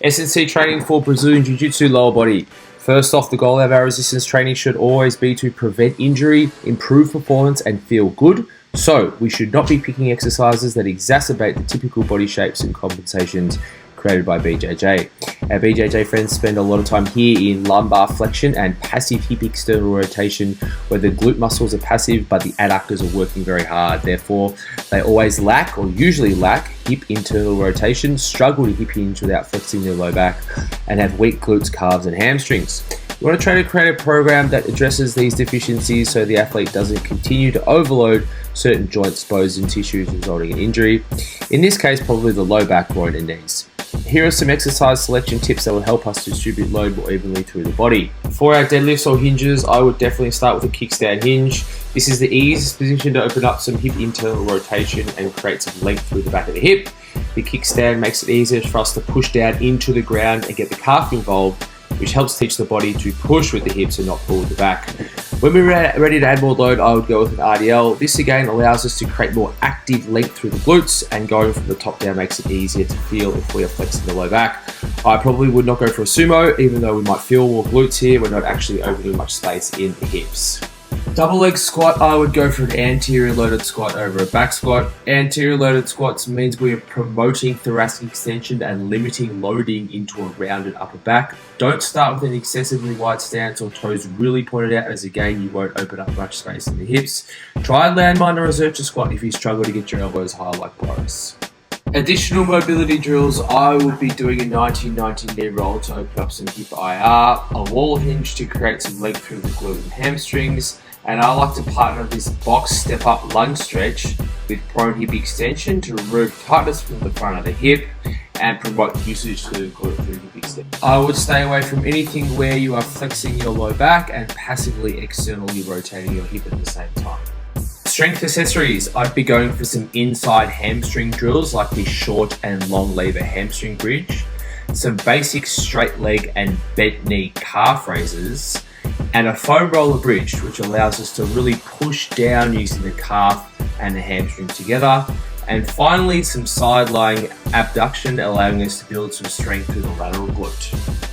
S&C training for Brazilian Jiu-Jitsu lower body. First off, the goal of our resistance training should always be to prevent injury, improve performance, and feel good. So, we should not be picking exercises that exacerbate the typical body shapes and compensations created by BJJ. Our BJJ friends spend a lot of time here in lumbar flexion and passive hip external rotation, where the glute muscles are passive but the adductors are working very hard. Therefore, they always lack, or usually lack, hip internal rotation, struggle to hip hinge without flexing their low back, and have weak glutes, calves, and hamstrings. You want to try to create a program that addresses these deficiencies so the athlete doesn't continue to overload certain joints, bones, and tissues, resulting in injury. In this case, probably the low back, groin, and knees. Here are some exercise selection tips that will help us distribute load more evenly through the body. For our deadlifts or hinges, I would definitely start with a kickstand hinge. This is the easiest position to open up some hip internal rotation and create some length through the back of the hip. The kickstand makes it easier for us to push down into the ground and get the calf involved, which helps teach the body to push with the hips and not pull with the back. When we're ready to add more load, I would go with an RDL. This again allows us to create more active length through the glutes, and going from the top down makes it easier to feel if we are flexing the low back. I probably would not go for a sumo, even though we might feel more glutes here, we're not actually opening much space in the hips. Double leg squat, I would go for an anterior loaded squat over a back squat. Anterior loaded squats means we are promoting thoracic extension and limiting loading into a rounded upper back. Don't start with an excessively wide stance or toes really pointed out, as again you won't open up much space in the hips. Try Landmine or a Zecher squat if you struggle to get your elbows high like Boris. Additional mobility drills, I would be doing a 19-90 knee roll to open up some hip IR, a wall hinge to create some length through the glute and hamstrings, and I like to partner this box step up lunge stretch with prone hip extension to remove tightness from the front of the hip and promote usage to the glute through hip extension. I would stay away from anything where you are flexing your low back and passively externally rotating your hip at the same time. Strength accessories, I'd be going for some inside hamstring drills like the short and long lever hamstring bridge, some basic straight leg and bent knee calf raises, and a foam roller bridge, which allows us to really push down using the calf and the hamstring together. And finally, some side lying abduction, allowing us to build some strength through the lateral glute.